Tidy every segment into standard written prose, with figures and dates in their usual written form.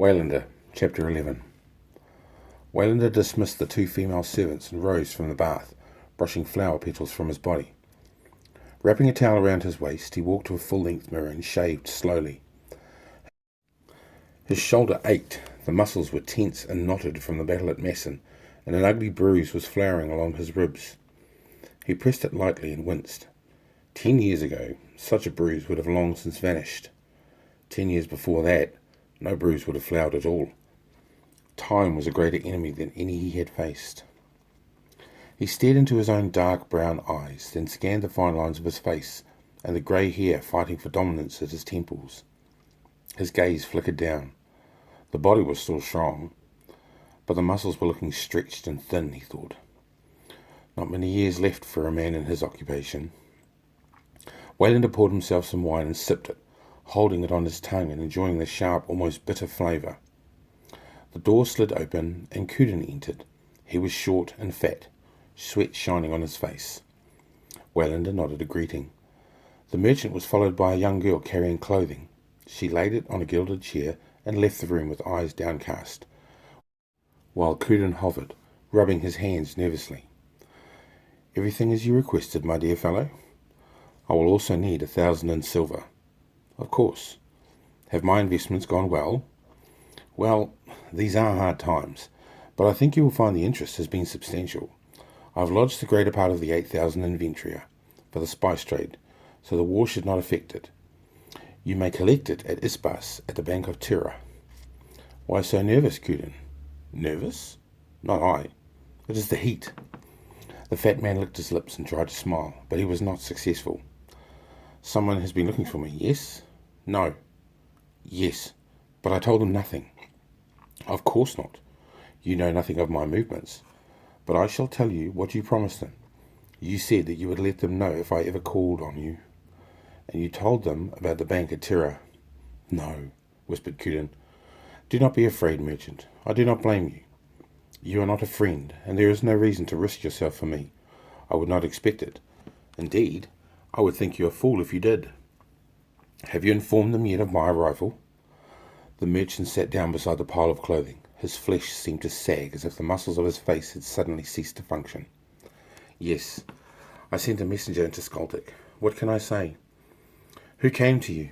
Waylander, Chapter 11. Waylander dismissed the two female servants and rose from the bath, brushing flower petals from his body. Wrapping a towel around his waist, he walked to a full-length mirror and shaved slowly. His shoulder ached, the muscles were tense and knotted from the battle at Masson, and an ugly bruise was flowering along his ribs. He pressed it lightly and winced. 10 years ago, such a bruise would have long since vanished. 10 years before that, no bruise would have flowered at all. Time was a greater enemy than any he had faced. He stared into his own dark brown eyes, then scanned the fine lines of his face and the grey hair fighting for dominance at his temples. His gaze flickered down. The body was still strong, but the muscles were looking stretched and thin, he thought. Not many years left for a man in his occupation. Waylander poured himself some wine and sipped it, holding it on his tongue and enjoying the sharp, almost bitter flavour. The door slid open and Cuden entered. He was short and fat, sweat shining on his face. Waylander nodded a greeting. The merchant was followed by a young girl carrying clothing. She laid it on a gilded chair and left the room with eyes downcast, while Cuden hovered, rubbing his hands nervously. "Everything as you requested, my dear fellow. I will also need 1,000 in silver." "Of course. Have my investments gone well?" "Well, these are hard times, but I think you will find the interest has been substantial. I have lodged the greater part of the 8,000 in Ventria for the spice trade, so the war should not affect it. You may collect it at Ispas at the Bank of Chptr." "Why so nervous, Cuden?" "Nervous? Not I. It is the heat." The fat man licked his lips and tried to smile, but he was not successful. "Someone has been looking for me, yes?" "No." "Yes, but I told them nothing." "Of course not. You know nothing of my movements. But I shall tell you what you promised them. You said that you would let them know if I ever called on you. And you told them about the bank at Chptr." "No," whispered Cuden. "Do not be afraid, merchant. I do not blame you. You are not a friend, and there is no reason to risk yourself for me. I would not expect it. Indeed, I would think you a fool if you did. Have you informed them yet of my arrival?" The merchant sat down beside the pile of clothing. His flesh seemed to sag as if the muscles of his face had suddenly ceased to function. "Yes, I sent a messenger into Skaldic. What can I say?" "Who came to you?"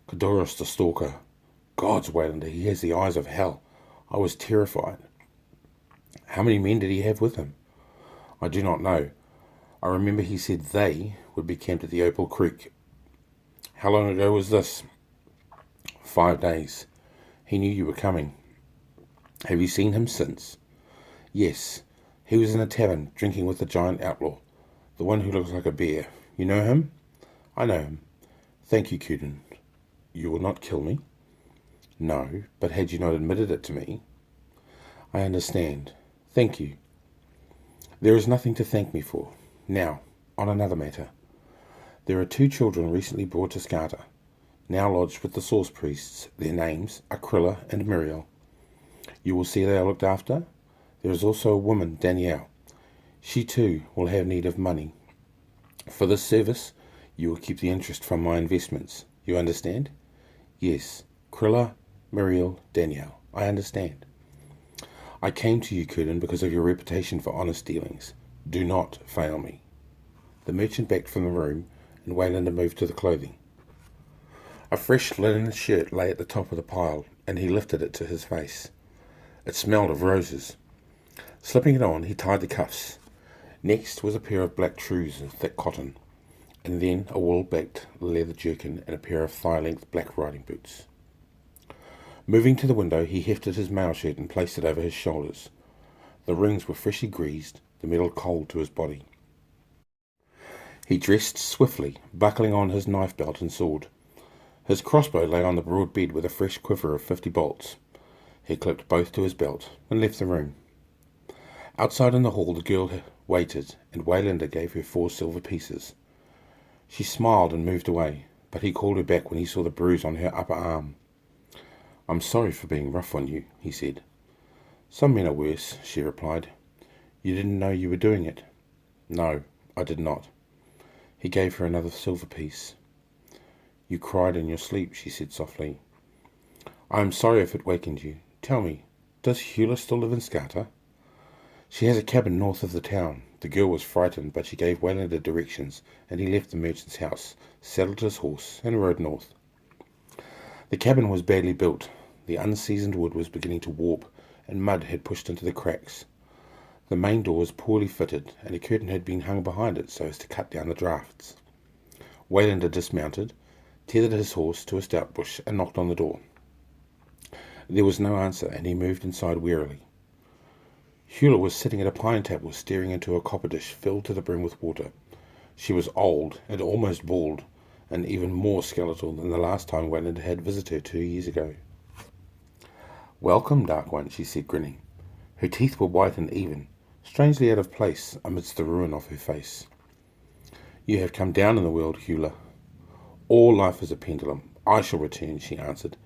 "Kodoros the Stalker." "Gods, Waylander, he has the eyes of hell." I was terrified. "How many men did he have with him?" "I do not know. I remember he said they would be camped at the Opal Creek." "How long ago was this?" 5 days. He knew you were coming." "Have you seen him since?" "Yes. He was in a tavern, drinking with the giant outlaw, the one who looks like a bear. You know him?" "I know him." "Thank you, Cuden. You will not kill me?" "No, but had you not admitted it to me—" "I understand. Thank you." "There is nothing to thank me for. Now, on another matter. There are 2 children recently brought to Chptr, now lodged with the source priests. Their names are Krilla and Muriel. You will see they are looked after. There is also a woman, Danielle. She too will have need of money. For this service, you will keep the interest from my investments. You understand?" "Yes. Krilla, Muriel, Danielle. I understand." "I came to you, Cuden, because of your reputation for honest dealings. Do not fail me." The merchant backed from the room, and Waylander moved to the clothing. A fresh linen shirt lay at the top of the pile, and he lifted it to his face. It smelled of roses. Slipping it on, he tied the cuffs. Next was a pair of black trews of thick cotton, and then a wool-backed leather jerkin and a pair of thigh-length black riding boots. Moving to the window, he hefted his mail shirt and placed it over his shoulders. The rings were freshly greased, the metal cold to his body. He dressed swiftly, buckling on his knife belt and sword. His crossbow lay on the broad bed with a fresh quiver of 50 bolts. He clipped both to his belt and left the room. Outside in the hall the girl waited, and Waylander gave her 4 silver pieces. She smiled and moved away, but he called her back when he saw the bruise on her upper arm. "I'm sorry for being rough on you," he said. "Some men are worse," she replied. "You didn't know you were doing it?" "No, I did not." He gave her another silver piece. "You cried in your sleep," she said softly. I am sorry if it wakened you. Tell me, does Hewla still live in Chptr? She has a cabin north of the town. The girl was frightened, but she gave Waylander directions, and he left the merchant's house, saddled his horse, and rode north. The cabin was badly built. The unseasoned wood was beginning to warp, and mud had pushed into the cracks. The main door was poorly fitted, and a curtain had been hung behind it so as to cut down the draughts. Waylander dismounted, tethered his horse to a stout bush, and knocked on the door. There was no answer, and he moved inside wearily. Hewla was sitting at a pine table, staring into a copper dish filled to the brim with water. She was old and almost bald, and even more skeletal than the last time Waylander had visited her 2 years ago. "Welcome, Dark One," she said, grinning. Her teeth were white and even, strangely out of place amidst the ruin of her face. "You have come down in the world, Hewla. All life is a pendulum. I shall return," she answered.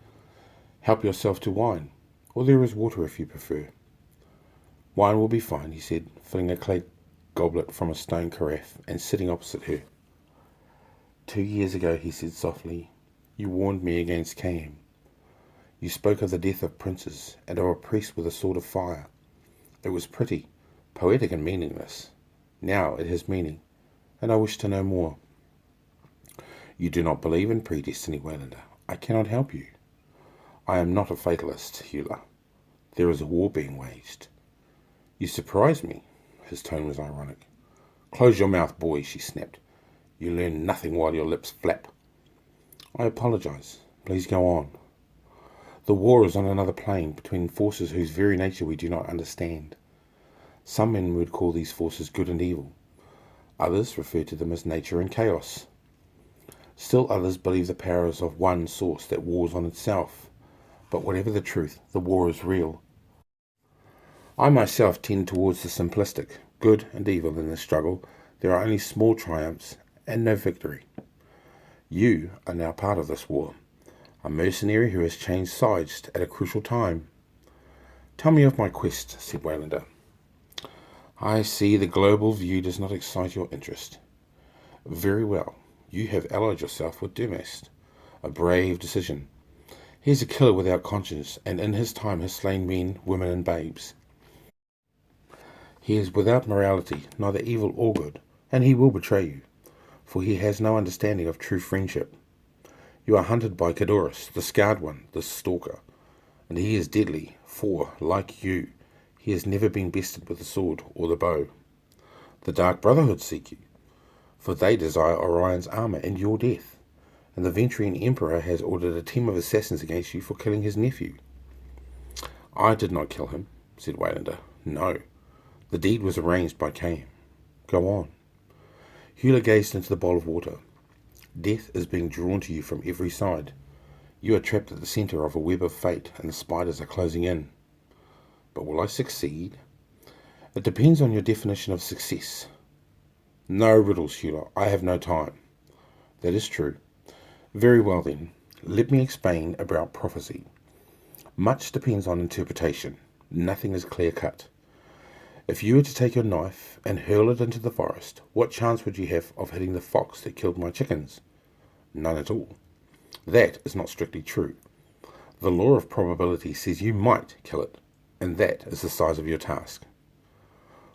"Help yourself to wine, or there is water if you prefer." "Wine will be fine," he said, filling a clay goblet from a stone carafe and sitting opposite her. "2 years ago," he said softly, "you warned me against Cain. You spoke of the death of princes and of a priest with a sword of fire. It was pretty, poetic and meaningless. Now it has meaning, and I wish to know more." "You do not believe in predestiny, Waylander. I cannot help you." "I am not a fatalist, Hewla. There is a war being waged." "You surprise me." His tone was ironic. "Close your mouth, boy," she snapped. "You learn nothing while your lips flap." "I apologize. Please go on." "The war is on another plane, between forces whose very nature we do not understand. Some men would call these forces good and evil. Others refer to them as nature and chaos. Still others believe the power is of one source that wars on itself. But whatever the truth, the war is real. I myself tend towards the simplistic. Good and evil in this struggle. There are only small triumphs and no victory. You are now part of this war, a mercenary who has changed sides at a crucial time." "Tell me of my quest," said Waylander. "I see the global view does not excite your interest. Very well. You have allied yourself with Demast. A brave decision. He is a killer without conscience, and in his time has slain men, women, and babes. He is without morality, neither evil or good, and he will betray you, for he has no understanding of true friendship. You are hunted by Cadorus, the scarred one, the stalker, and he is deadly, for, like you, he has never been bested with the sword or the bow. The Dark Brotherhood seek you, for they desire Orion's armour and your death, and the Ventrian Emperor has ordered a team of assassins against you for killing his nephew." "I did not kill him," said Waylander. "No. The deed was arranged by Cain. Go on." Hewla gazed into the bowl of water. "Death is being drawn to you from every side. You are trapped at the centre of a web of fate, and the spiders are closing in. But will I succeed?" "It depends on your definition of success." "No riddles, Hewla. I have no time." "That is true. Very well then. Let me explain about prophecy. Much depends on interpretation. Nothing is clear-cut. If you were to take your knife and hurl it into the forest, what chance would you have of hitting the fox that killed my chickens? None at all. That is not strictly true. The law of probability says you might kill it, and that is the size of your task."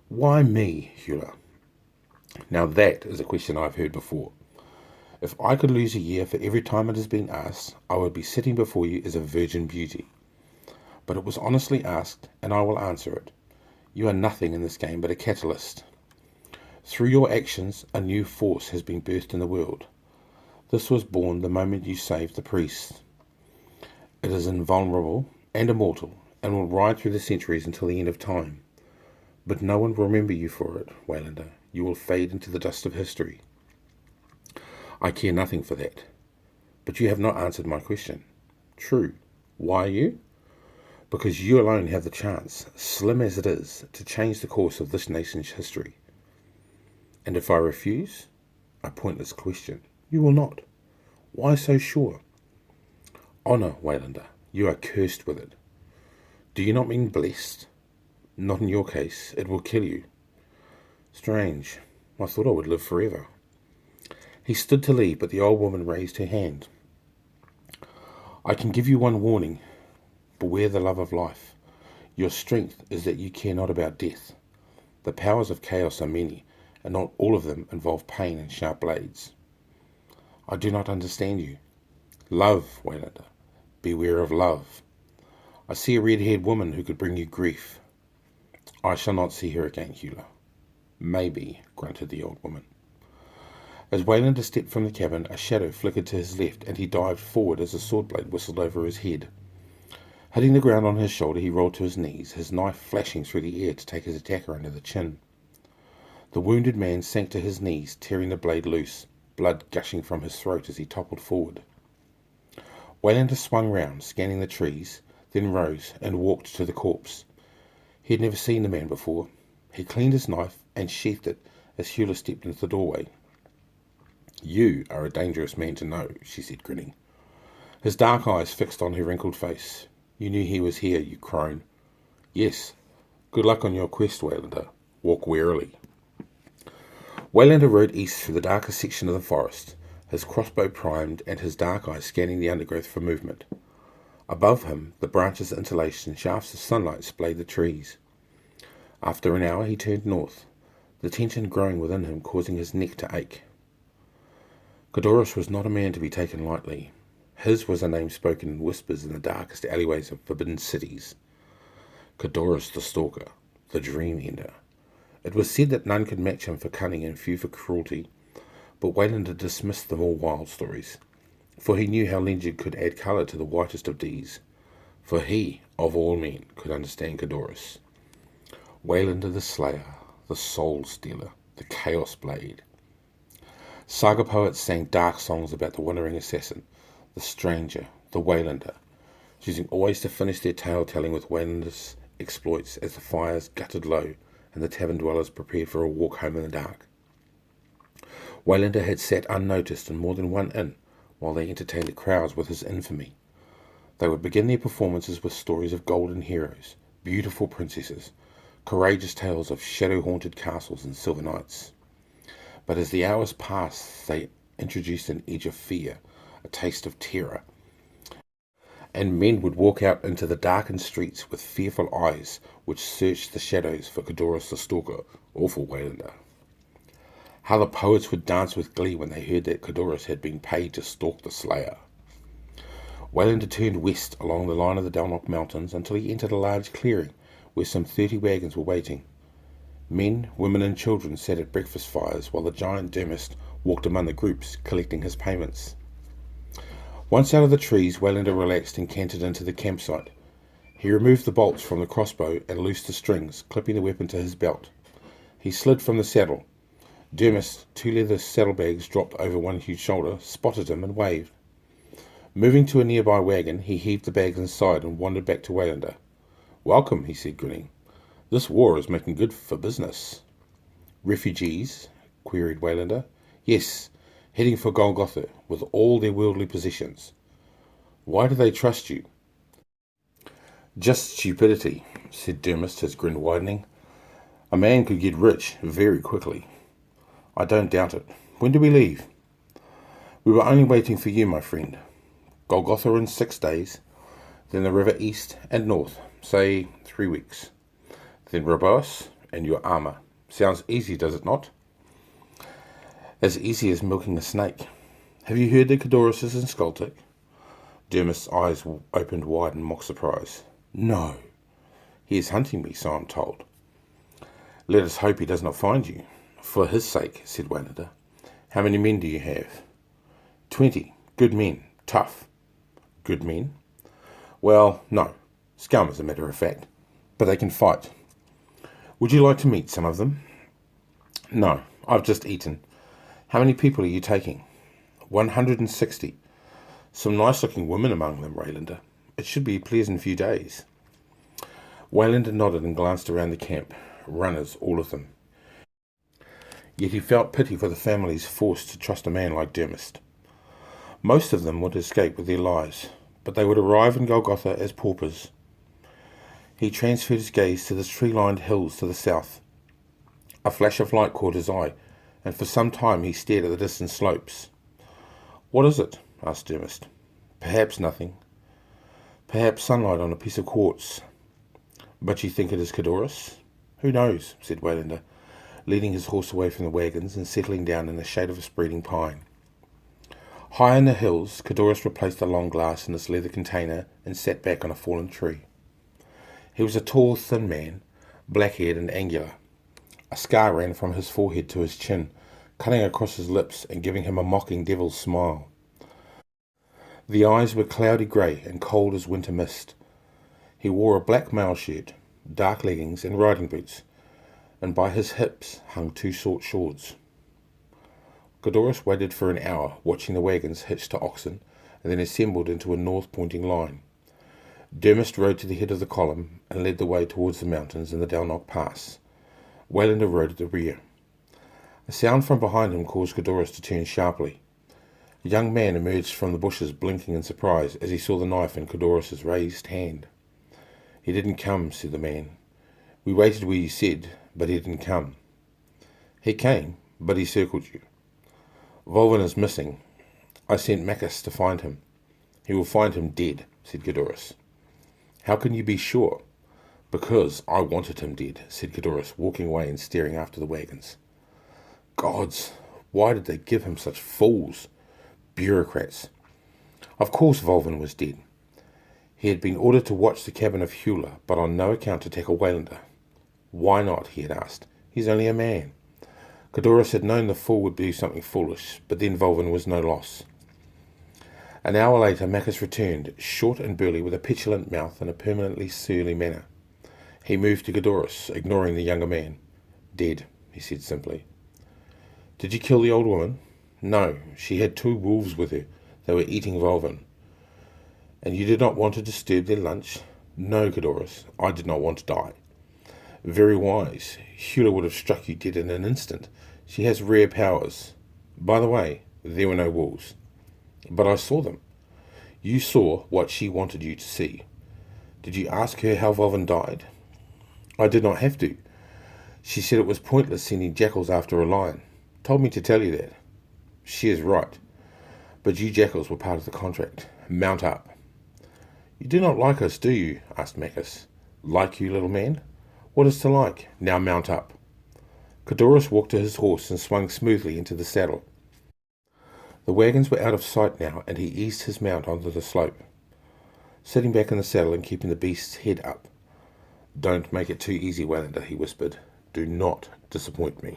"Why me, Hewla?" "Now that is a question I've heard before. If I could lose a year for every time it has been asked, I would be sitting before you as a virgin beauty. But it was honestly asked, and I will answer it. You are nothing in this game but a catalyst. Through your actions, a new force has been birthed in the world. This was born the moment you saved the priest. It is invulnerable and immortal, and will ride through the centuries until the end of time. But no one will remember you for it, Waylander. You will fade into the dust of history. I care nothing for that. But you have not answered my question." "True. Why you?" "Because you alone have the chance, slim as it is, to change the course of this nation's history." "And if I refuse?" "A pointless question." "You will not." "Why so sure?" "Honour, Waylander. You are cursed with it." "Do you not mean blessed?" "Not in your case. It will kill you." "Strange. I thought I would live forever." He stood to leave, but the old woman raised her hand. "I can give you one warning. beware the love of life. Your strength is that you care not about death. The powers of chaos are many, and not all of them involve pain and sharp blades. I do not understand you. Love, Waylander. Beware of love. I see a red-haired woman who could bring you grief. I shall not see her again, Hewler. Maybe, grunted the old woman. As Waylander stepped from the cabin, a shadow flickered to his left, and he dived forward as a sword blade whistled over his head. Hitting the ground on his shoulder, he rolled to his knees, his knife flashing through the air to take his attacker under the chin. The wounded man sank to his knees, tearing the blade loose, blood gushing from his throat as he toppled forward. Waylander swung round, scanning the trees, then rose and walked to the corpse. He had never seen the man before. He cleaned his knife and sheathed it as Hewler stepped into the doorway. You are a dangerous man to know, she said, grinning. His dark eyes fixed on her wrinkled face. You knew he was here, you crone. Yes. Good luck on your quest, Waylander. Walk warily. Waylander rode east through the darker section of the forest, his crossbow primed and his dark eyes scanning the undergrowth for movement. Above him, the branches interlaced and shafts of sunlight splayed the trees. After an hour, he turned north, the tension growing within him, causing his neck to ache. Codorus was not a man to be taken lightly. His was a name spoken in whispers in the darkest alleyways of forbidden cities. Codorus the Stalker, the Dream Ender. It was said that none could match him for cunning and few for cruelty, but Waylander dismissed them all wild stories, for he knew how legend could add colour to the whitest of deeds, for he, of all men, could understand Codorus. Waylander the Slayer, the Soul Stealer, the Chaos Blade. Saga poets sang dark songs about the wandering assassin, the stranger, the Waylander, choosing always to finish their tale telling with Waylander's exploits as the fires guttered low and the tavern dwellers prepared for a walk home in the dark. Waylander had sat unnoticed in more than one inn while they entertained the crowds with his infamy. They would begin their performances with stories of golden heroes, beautiful princesses, courageous tales of shadow-haunted castles and silver knights. But as the hours passed, they introduced an edge of fear, a taste of terror, and men would walk out into the darkened streets with fearful eyes which searched the shadows for Codorus the Stalker or for Waylander. How the poets would dance with glee when they heard that Codorus had been paid to stalk the Slayer. Waylander turned west along the line of the Dalnock Mountains until he entered a large clearing where some 30 wagons were waiting. Men, women and children sat at breakfast fires while the giant dermist walked among the groups collecting his payments. Once out of the trees, Waylander relaxed and cantered into the campsite. He removed the bolts from the crossbow and loosed the strings, clipping the weapon to his belt. He slid from the saddle. Dermist, 2 leather saddlebags dropped over one huge shoulder, spotted him and waved. Moving to a nearby wagon, he heaved the bags inside and wandered back to Waylander. Welcome, he said, grinning. This war is making good for business. Refugees? Queried Waylander. Yes, heading for Golgotha with all their worldly possessions. Why do they trust you? Just stupidity, said Dermist, his grin widening. A man could get rich very quickly. I don't doubt it. When do we leave? We were only waiting for you, my friend. Golgotha in 6 days, then the river east and north, say 3 weeks. Then Roboas and your armour. Sounds easy, does it not? As easy as milking a snake. Have you heard that Codorus is in Skultic? Dermist's eyes opened wide in mock surprise. No. He is hunting me, so I'm told. Let us hope he does not find you. For his sake, said Waylander. How many men do you have? 20. Good men. Tough. Good men? Well, no. Scum, as a matter of fact. But they can fight. Would you like to meet some of them? No. I've just eaten. How many people are you taking? 160. Some nice-looking women among them, Waylander. It should be a pleasant few days. Waylander nodded and glanced around the camp. Runners, all of them. Yet he felt pity for the families forced to trust a man like Dermist. Most of them would escape with their lives, but they would arrive in Golgotha as paupers. He transferred his gaze to the tree-lined hills to the south. A flash of light caught his eye, and for some time he stared at the distant slopes. What is it? Asked Dermist. Perhaps nothing. Perhaps sunlight on a piece of quartz. But you think it is Codorus? Who knows, said Waylander, leading his horse away from the wagons and settling down in the shade of a spreading pine. High in the hills, Codorus replaced the long glass in its leather container and sat back on a fallen tree. He was a tall, thin man, black-haired and angular. A scar ran from his forehead to his chin, cutting across his lips and giving him a mocking devil's smile. The eyes were cloudy grey and cold as winter mist. He wore a black mail shirt, dark leggings and riding boots, and by his hips hung two short swords. Codorus waited for an hour, watching the wagons hitched to oxen, and then assembled into a north-pointing line. Dermist rode to the head of the column and led the way towards the mountains and the Dalnock Pass. Waylander rode at the rear. A sound from behind him caused Codorus to turn sharply. A young man emerged from the bushes, blinking in surprise as he saw the knife in Codorus's raised hand. "He didn't come," said the man. "We waited where you said, but he didn't come." "He came, but he circled you. Volvin is missing. I sent Macus to find him." "He will find him dead," said Codorus. "How can you be sure?" "Because I wanted him dead," said Codorus, walking away and staring after the wagons. Gods, why did they give him such fools? Bureaucrats. Of course Volvin was dead. He had been ordered to watch the cabin of Hewler, but on no account to tackle Waylander. Why not, he had asked. He's only a man. Codorus had known the fool would do something foolish, but then Volvin was no loss. An hour later, Macus returned, short and burly, with a petulant mouth and a permanently surly manner. He moved to Codorus, ignoring the younger man. "Dead," he said simply. "Did you kill the old woman?" "No, she had 2 wolves with her. They were eating Volvin." "And you did not want to disturb their lunch?" "No, Codorus, I did not want to die." "Very wise. Hewler would have struck you dead in an instant. She has rare powers. By the way, there were no wolves." "But I saw them." "You saw what she wanted you to see. Did you ask her how Volvin died?" "I did not have to. She said it was pointless sending jackals after a lion. Told me to tell you that." "She is right. But you jackals were part of the contract. Mount up." "You do not like us, do you?" asked Macus. "Like you, little man? What is to like? Now mount up." Codorus walked to his horse and swung smoothly into the saddle. The wagons were out of sight now, and he eased his mount onto the slope, sitting back in the saddle and keeping the beast's head up. "Don't make it too easy, Waylander," he whispered. "Do not disappoint me."